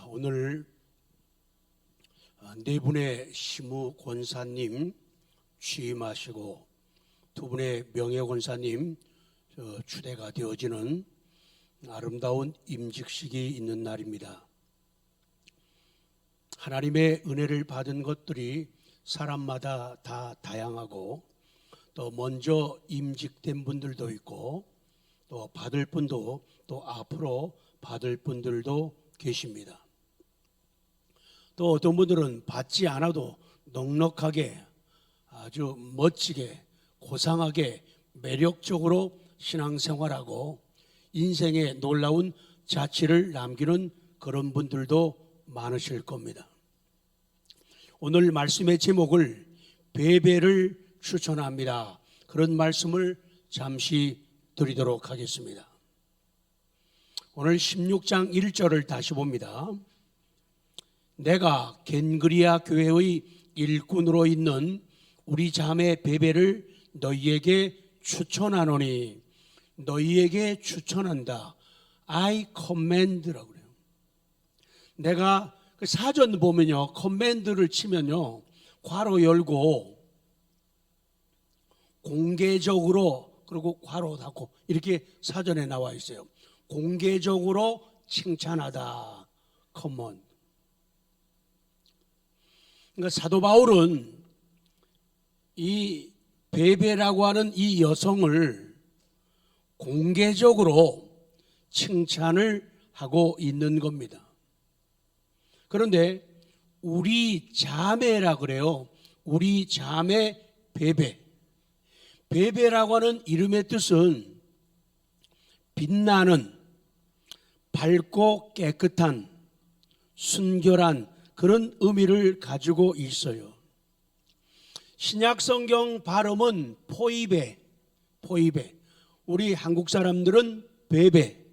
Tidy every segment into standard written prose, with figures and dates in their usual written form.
오늘 네 분의 시무 권사님 취임하시고 두 분의 명예 권사님 추대가 되어지는 아름다운 임직식이 있는 날입니다. 하나님의 은혜를 받은 것들이 사람마다 다 다양하고 또 먼저 임직된 분들도 있고 또 받을 분도 또 앞으로 받을 분들도 계십니다. 또 어떤 분들은 받지 않아도 넉넉하게 아주 멋지게 고상하게 매력적으로 신앙생활하고 인생의 놀라운 자취를 남기는 그런 분들도 많으실 겁니다. 오늘 말씀의 제목을 베베를 추천합니다. 그런 말씀을 잠시 드리도록 하겠습니다. 오늘 16장 1절을 다시 봅니다. 내가 겐그리아 교회의 일꾼으로 있는 우리 자매 베베를 너희에게 추천하노니, 너희에게 추천한다. I commend라고 그래요. 내가 그 사전 보면요, commend를 치면요, 괄호 열고 공개적으로 그리고 괄호 닫고 이렇게 사전에 나와 있어요. 공개적으로 칭찬하다. command. 그러니까 사도 바울은 이 베베라고 하는 이 여성을 공개적으로 칭찬을 하고 있는 겁니다. 그런데 우리 자매라 그래요. 우리 자매 베베. 베베라고 하는 이름의 뜻은 빛나는, 밝고 깨끗한, 순결한 그런 의미를 가지고 있어요. 신약성경 발음은 포이베. 우리 한국 사람들은 베베,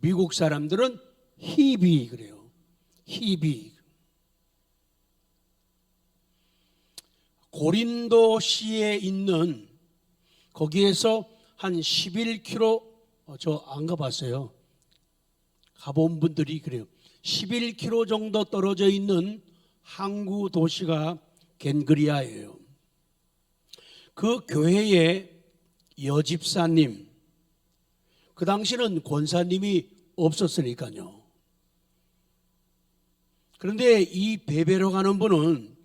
미국 사람들은 히비 그래요. 히비. 고린도시에 있는 거기에서 한 11km 저 안 가봤어요. 가본 분들이 그래요. 11km 정도 떨어져 있는 항구 도시가 겐그리아예요. 그 교회의 여집사님, 그 당시는 권사님이 없었으니까요. 그런데 이 베베로 가는 분은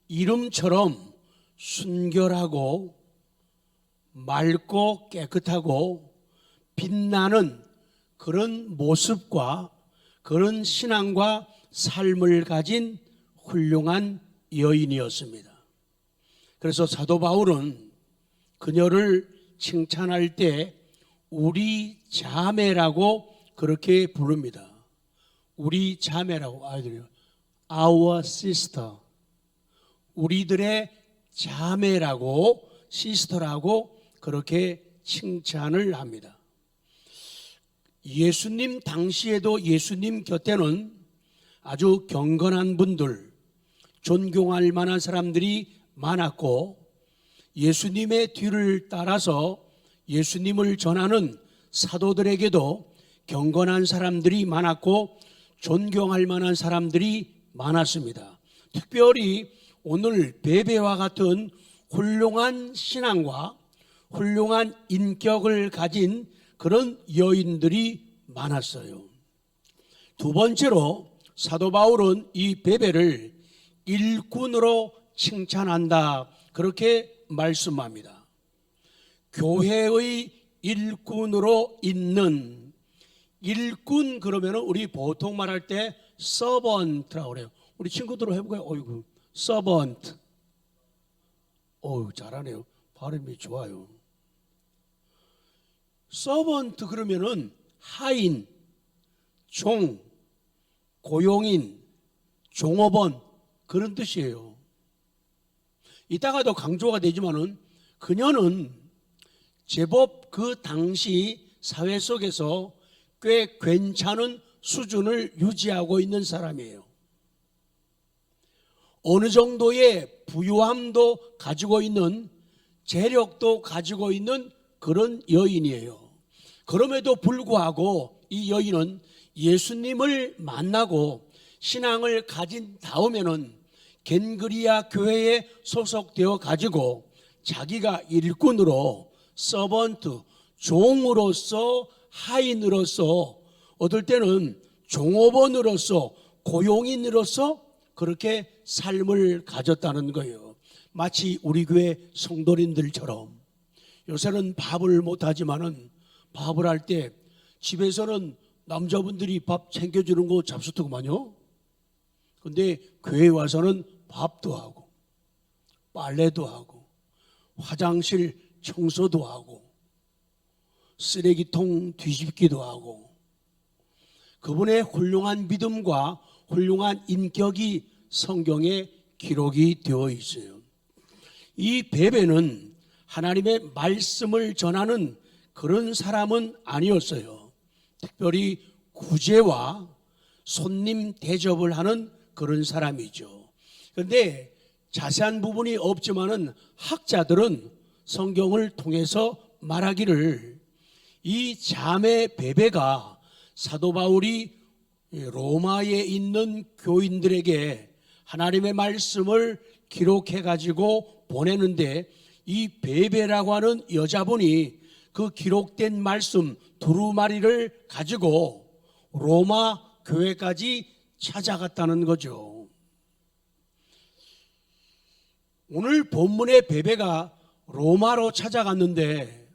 이름처럼 순결하고 맑고 깨끗하고 빛나는 그런 모습과 그런 신앙과 삶을 가진 훌륭한 여인이었습니다. 그래서 사도 바울은 그녀를 칭찬할 때 우리 자매라고 그렇게 부릅니다. 우리 자매라고 아이들이요. Our sister. 우리들의 자매라고 시스터라고 그렇게 칭찬을 합니다. 예수님 당시에도 예수님 곁에는 아주 경건한 분들, 존경할 만한 사람들이 많았고 예수님의 뒤를 따라서 예수님을 전하는 사도들에게도 경건한 사람들이 많았고 존경할 만한 사람들이 많았습니다. 특별히 오늘 베베와 같은 훌륭한 신앙과 훌륭한 인격을 가진 그런 여인들이 많았어요. 두 번째로 사도 바울은 이 베베를 일꾼으로 칭찬한다. 그렇게 말씀합니다. 교회의 일꾼으로 있는 일꾼 그러면 우리 보통 말할 때 서번트라고 그래요. 우리 친구들 해볼까요? 어이구, 서번트. 잘하네요. 발음이 좋아요. 서번트 그러면은 하인, 종, 고용인, 종업원 그런 뜻이에요. 이따가도 강조가 되지만은 그녀는 제법 그 당시 사회 속에서 꽤 괜찮은 수준을 유지하고 있는 사람이에요. 어느 정도의 부유함도 가지고 있는, 재력도 가지고 있는 그런 여인이에요. 그럼에도 불구하고 이 여인은 예수님을 만나고 신앙을 가진 다음에는 겐그리아 교회에 소속되어 가지고 자기가 일꾼으로 서번트, 종으로서, 하인으로서, 어떨 때는 종업원으로서, 고용인으로서 그렇게 삶을 가졌다는 거예요. 마치 우리 교회 성도님들처럼 요새는 밥을 못하지만은 밥을 할 때 집에서는 남자분들이 밥 챙겨주는 거 잡수더구만요. 근데 교회에 와서는 밥도 하고 빨래도 하고 화장실 청소도 하고 쓰레기통 뒤집기도 하고, 그분의 훌륭한 믿음과 훌륭한 인격이 성경에 기록이 되어 있어요. 이 베베는 하나님의 말씀을 전하는 그런 사람은 아니었어요. 특별히 구제와 손님 대접을 하는 그런 사람이죠. 그런데 자세한 부분이 없지만은 학자들은 성경을 통해서 말하기를 이 자매 베베가 사도 바울이 로마에 있는 교인들에게 하나님의 말씀을 기록해 가지고 보내는데, 이 베베라고 하는 여자분이 그 기록된 말씀 두루마리를 가지고 로마 교회까지 찾아갔다는 거죠. 오늘 본문의 베베가 로마로 찾아갔는데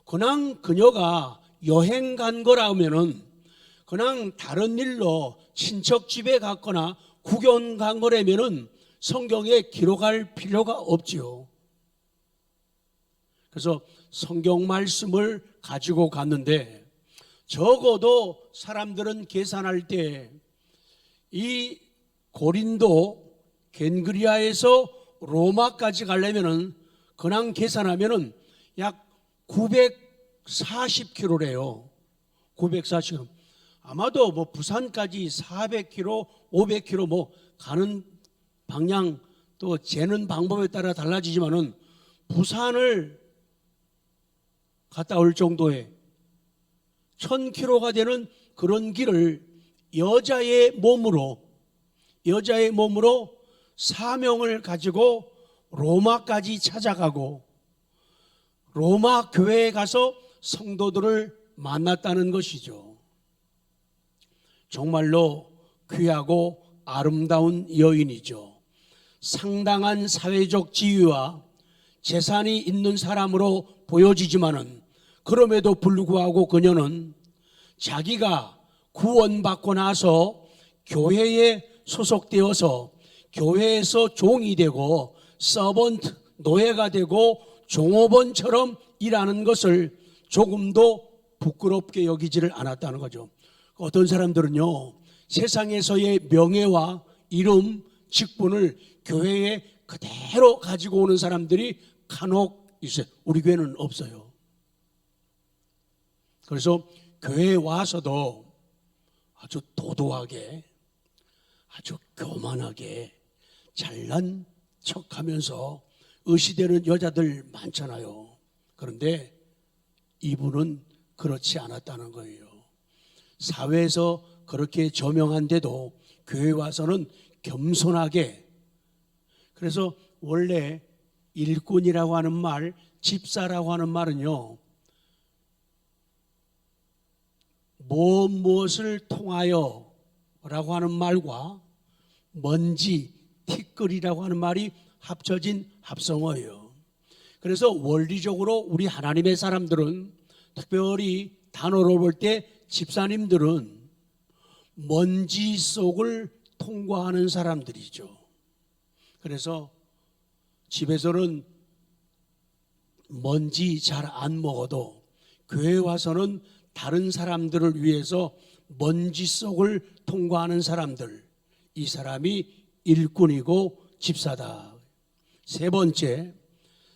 그냥 그녀가 여행 간 거라 하면은 그냥 다른 일로 친척 집에 갔거나 구경 간 거라면은 성경에 기록할 필요가 없지요. 그래서 성경 말씀을 가지고 갔는데, 적어도 사람들은 계산할 때 이 고린도 겐그리아에서 로마까지 가려면은 그냥 계산하면은 약 940km래요. 940km. 아마도 뭐 부산까지 400km, 500km 뭐 가는 방향 또 재는 방법에 따라 달라지지만은 부산을 갔다 올 정도의 1000km가 되는 그런 길을 여자의 몸으로 사명을 가지고 로마까지 찾아가고 로마 교회에 가서 성도들을 만났다는 것이죠. 정말로 귀하고 아름다운 여인이죠. 상당한 사회적 지위와 재산이 있는 사람으로 보여지지만은 그럼에도 불구하고 그녀는 자기가 구원받고 나서 교회에 소속되어서 교회에서 종이 되고 서번트, 노예가 되고 종업원처럼 일하는 것을 조금도 부끄럽게 여기지를 않았다는 거죠. 어떤 사람들은요, 세상에서의 명예와 이름, 직분을 교회에 그대로 가지고 오는 사람들이 간혹 있어요. 우리 교회는 없어요. 그래서 교회에 와서도 아주 도도하게, 아주 교만하게 잘난 척하면서 의시되는 여자들 많잖아요. 그런데 이분은 그렇지 않았다는 거예요. 사회에서 그렇게 저명한데도 교회 와서는 겸손하게, 그래서 원래 일꾼이라고 하는 말, 집사라고 하는 말은요, 무엇을 통하여 라고 하는 말과 먼지, 티끌이라고 하는 말이 합쳐진 합성어예요. 그래서 원리적으로 우리 하나님의 사람들은, 특별히 단어로 볼 때 집사님들은 먼지 속을 통과하는 사람들이죠. 그래서 집에서는 먼지 잘 안 먹어도 교회에 와서는 다른 사람들을 위해서 먼지 속을 통과하는 사람들, 이 사람이 일꾼이고 집사다. 세 번째,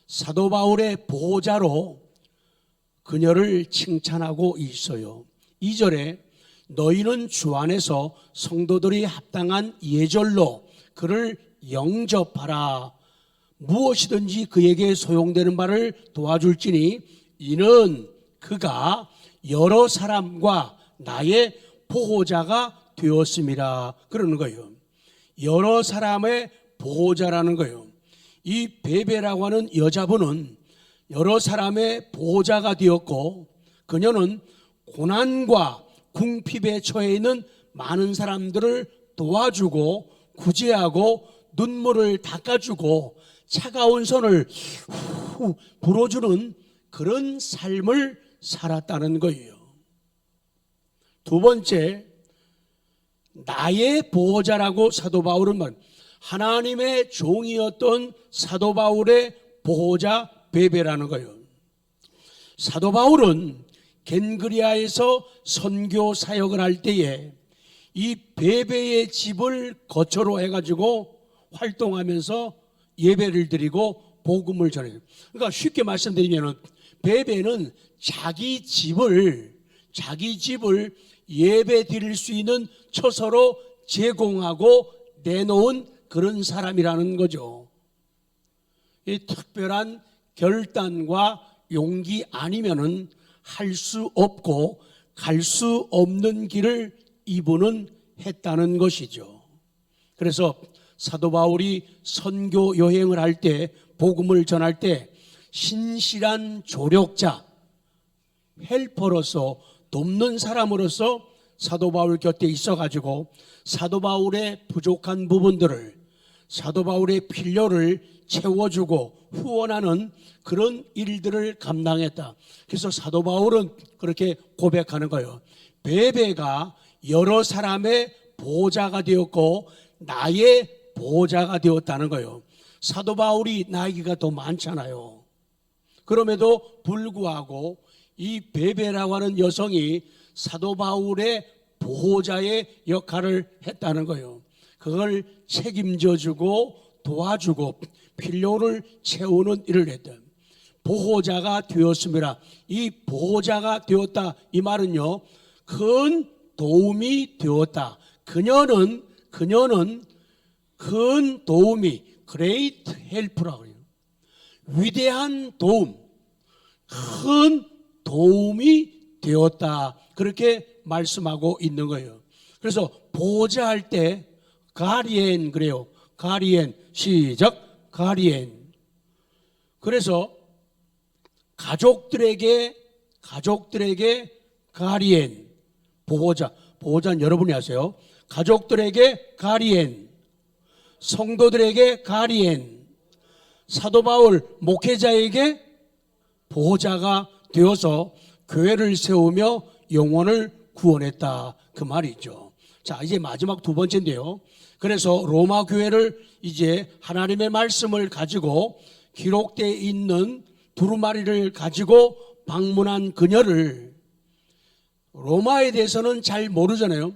사도 바울의 보호자로 그녀를 칭찬하고 있어요. 2절에 너희는 주 안에서 성도들이 합당한 예절로 그를 영접하라. 무엇이든지 그에게 소용되는 바를 도와줄지니 이는 그가 여러 사람과 나의 보호자가 되었음이라 그러는 거예요. 여러 사람의 보호자라는 거예요. 이 베베라고 하는 여자분은 여러 사람의 보호자가 되었고, 그녀는 고난과 궁핍에 처해 있는 많은 사람들을 도와주고 구제하고 눈물을 닦아주고 차가운 손을 후 불어주는 그런 삶을 살았다는 거예요. 두 번째, 나의 보호자라고 사도 바울은 말, 하나님의 종이었던 사도 바울의 보호자 베베라는 거예요. 사도 바울은 겐그리아에서 선교 사역을 할 때에 이 베베의 집을 거처로 해가지고 활동하면서 예배를 드리고 복음을 전해요. 그러니까 쉽게 말씀드리면 베베는 자기 집을 예배 드릴 수 있는 처소로 제공하고 내놓은 그런 사람이라는 거죠. 이 특별한 결단과 용기 아니면은 할 수 없고 갈 수 없는 길을 이분은 했다는 것이죠. 그래서 사도 바울이 선교 여행을 할 때, 복음을 전할 때 신실한 조력자, 헬퍼로서 돕는 사람으로서 사도 바울 곁에 있어가지고 사도 바울의 부족한 부분들을, 사도 바울의 필요를 채워주고 후원하는 그런 일들을 감당했다. 그래서 사도 바울은 그렇게 고백하는 거예요. 베베가 여러 사람의 보호자가 되었고 나의 보호자가 되었다는 거예요. 사도 바울이 나이가 더 많잖아요. 그럼에도 불구하고 이 베베라고 하는 여성이 사도 바울의 보호자의 역할을 했다는 거예요. 그걸 책임져주고 도와주고 필요를 채우는 일을 했다. 보호자가 되었습니다. 이 보호자가 되었다, 이 말은요, 큰 도움이 되었다. 그녀는 큰 도움이, great help라고 해요. 위대한 도움, 큰 도움이 되었다, 그렇게 말씀하고 있는 거예요. 그래서 보호자 할 때 가리엔 그래요. 가리엔, 시작, 가리엔. 그래서 가족들에게 가리엔, 보호자는 여러분이 아세요. 가족들에게 가리엔, 성도들에게 가리엔, 사도 바울 목회자에게 보호자가 되어서 교회를 세우며 영혼을 구원했다, 그 말이죠. 자, 이제 마지막 두 번째인데요. 그래서 로마 교회를 이제 하나님의 말씀을 가지고 기록되어 있는 두루마리를 가지고 방문한 그녀를, 로마에 대해서는 잘 모르잖아요.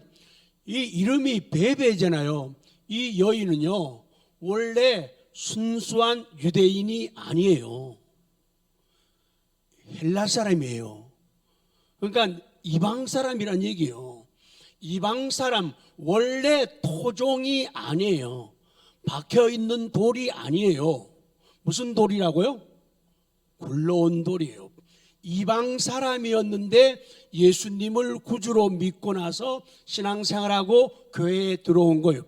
이 이름이 베베잖아요. 이 여인은요, 원래 순수한 유대인이 아니에요. 헬라 사람이에요. 그러니까 이방 사람이란 얘기예요. 이방 사람, 원래 토종이 아니에요. 박혀있는 돌이 아니에요. 무슨 돌이라고요? 굴러온 돌이에요. 이방 사람이었는데 예수님을 구주로 믿고 나서 신앙생활하고 교회에 들어온 거예요.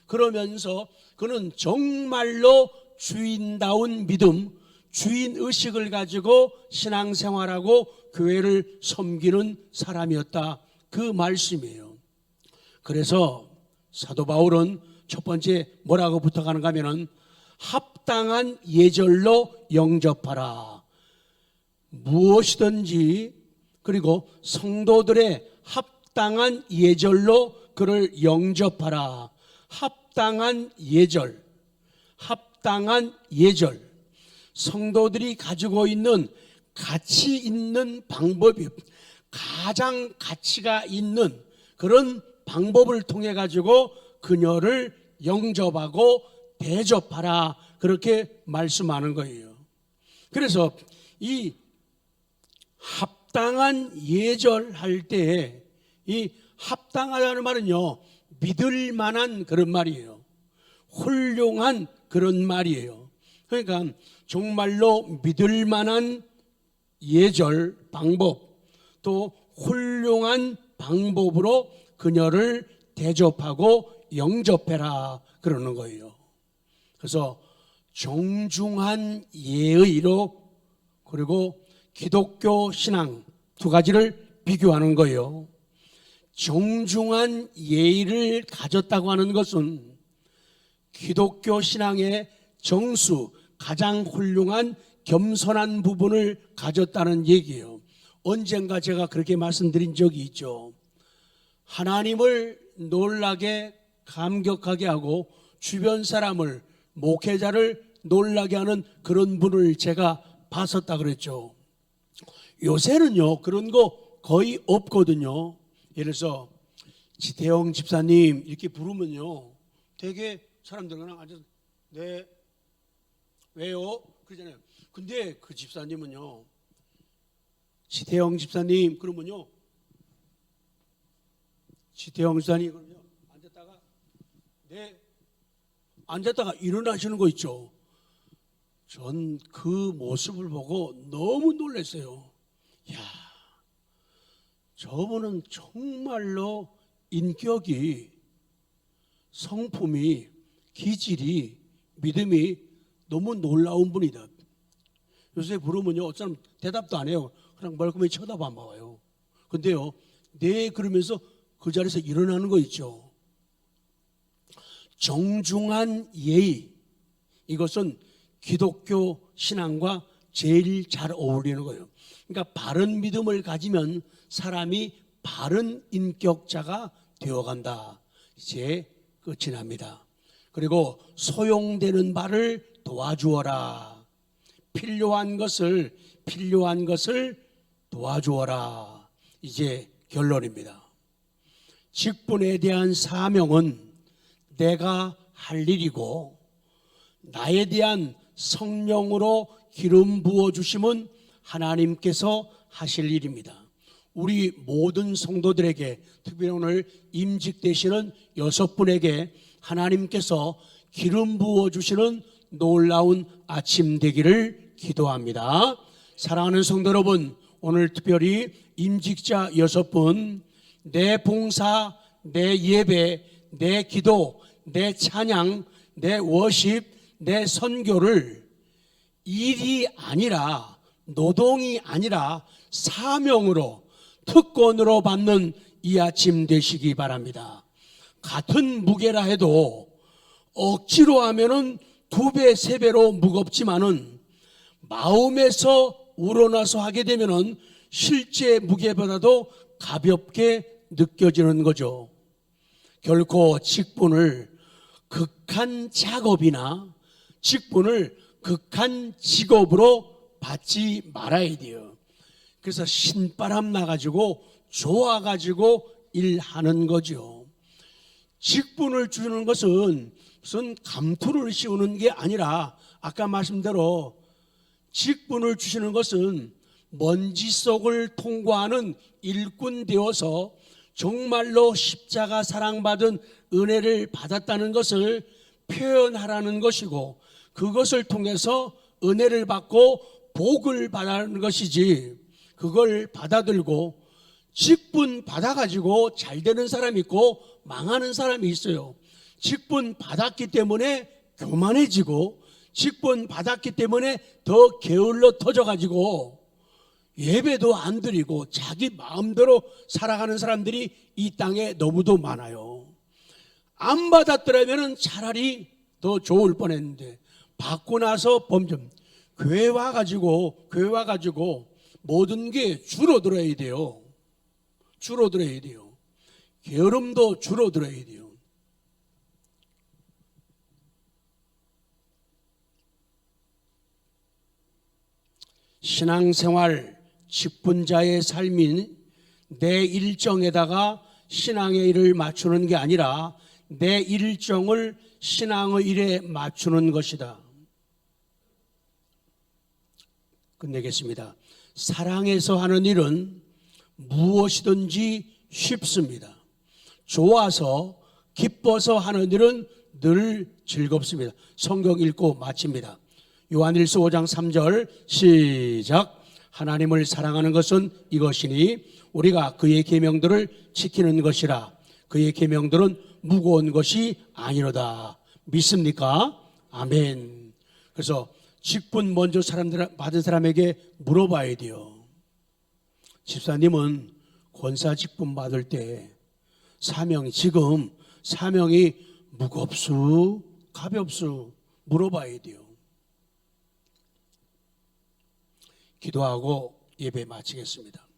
그러면서 그는 정말로 주인다운 믿음, 주인의식을 가지고 신앙생활하고 교회를 섬기는 사람이었다, 그 말씀이에요. 그래서 사도 바울은 첫 번째 뭐라고 부탁하는가 하면은 합당한 예절로 영접하라. 무엇이든지, 그리고 성도들의 합당한 예절로 그를 영접하라. 합당한 예절. 성도들이 가지고 있는 가치 있는 방법이, 가장 가치가 있는 그런 방법을 통해 가지고 그녀를 영접하고 대접하라, 그렇게 말씀하는 거예요. 그래서 이 합당한 예절할 때, 이 합당하다는 말은요, 믿을 만한 그런 말이에요. 훌륭한 그런 말이에요. 그러니까 정말로 믿을 만한 예절 방법, 또 훌륭한 방법으로 그녀를 대접하고 영접해라 그러는 거예요. 그래서 정중한 예의로 그리고 기독교 신앙 두 가지를 비교하는 거예요. 정중한 예의를 가졌다고 하는 것은 기독교 신앙의 정수, 가장 훌륭한 겸손한 부분을 가졌다는 얘기예요. 언젠가 제가 그렇게 말씀드린 적이 있죠. 하나님을 놀라게 감격하게 하고 주변 사람을, 목회자를 놀라게 하는 그런 분을 제가 봤었다 그랬죠. 요새는요 그런 거 거의 없거든요. 예를 들어서 지태영 집사님 이렇게 부르면요 되게 사람들은 그냥 앉아서 네 왜요? 그러잖아요. 근데 그 집사님은요 지태영 집사님 그러면요 지태영 집사님 그러면요 앉았다가 네 앉았다가 일어나시는 거 있죠. 전 그 모습을 보고 너무 놀랐어요. 야, 저분은 정말로 인격이, 성품이, 기질이, 믿음이 너무 놀라운 분이다. 요새 부르면요 어쩌면 대답도 안 해요. 그냥 멀끔히 쳐다만 봐요. 근데요 네 그러면서 그 자리에서 일어나는 거 있죠. 정중한 예의, 이것은 기독교 신앙과 제일 잘 어울리는 거예요. 그러니까 바른 믿음을 가지면 사람이 바른 인격자가 되어간다. 이제 끝이 납니다. 그리고 소용되는 바를 도와주어라. 필요한 것을 도와주어라. 이제 결론입니다. 직분에 대한 사명은 내가 할 일이고 나에 대한 성령으로 기름 부어주심은 하나님께서 하실 일입니다. 우리 모든 성도들에게 특별히 오늘 임직되시는 6분에게 하나님께서 기름 부어주시는 놀라운 아침 되기를 기도합니다. 사랑하는 성도 여러분, 오늘 특별히 임직자 6분, 내 봉사, 내 예배, 내 기도, 내 찬양, 내 워십, 내 선교를 일이 아니라 노동이 아니라 사명으로 특권으로 받는 이 아침 되시기 바랍니다. 같은 무게라 해도 억지로 하면은 2배, 3배로 무겁지만은 마음에서 우러나서 하게 되면은 실제 무게보다도 가볍게 느껴지는 거죠. 결코 직분을 극한 작업이나 직분을 극한 직업으로 받지 말아야 돼요. 그래서 신바람 나가지고 좋아가지고 일하는 거죠. 직분을 주는 것은 무슨 감투를 씌우는 게 아니라 아까 말씀대로 직분을 주시는 것은 먼지 속을 통과하는 일꾼 되어서 정말로 십자가 사랑받은 은혜를 받았다는 것을 표현하라는 것이고 그것을 통해서 은혜를 받고 복을 받는 것이지 그걸 받아들고 직분 받아가지고 잘 되는 사람이 있고 망하는 사람이 있어요. 직분 받았기 때문에 교만해지고 직분 받았기 때문에 더 게을러 터져가지고 예배도 안 드리고 자기 마음대로 살아가는 사람들이 이 땅에 너무도 많아요. 안 받았더라면 차라리 더 좋을 뻔했는데 받고 나서 범죄. 교회 와가지고 모든 게 줄어들어야 돼요. 줄어들어야 돼요. 게으름도 줄어들어야 돼요. 신앙생활 직분자의 삶인 내 일정에다가 신앙의 일을 맞추는 게 아니라 내 일정을 신앙의 일에 맞추는 것이다. 끝내겠습니다. 사랑해서 하는 일은 무엇이든지 쉽습니다. 좋아서 기뻐서 하는 일은 늘 즐겁습니다. 성경 읽고 마칩니다. 요한일서 5장 3절 시작. 하나님을 사랑하는 것은 이것이니 우리가 그의 계명들을 지키는 것이라. 그의 계명들은 무거운 것이 아니로다. 믿습니까? 아멘. 그래서 직분 먼저 받은 사람에게 물어봐야 돼요. 집사님은 권사 직분 받을 때 지금 사명이 무겁수 가볍수 물어봐야 돼요. 기도하고 예배 마치겠습니다.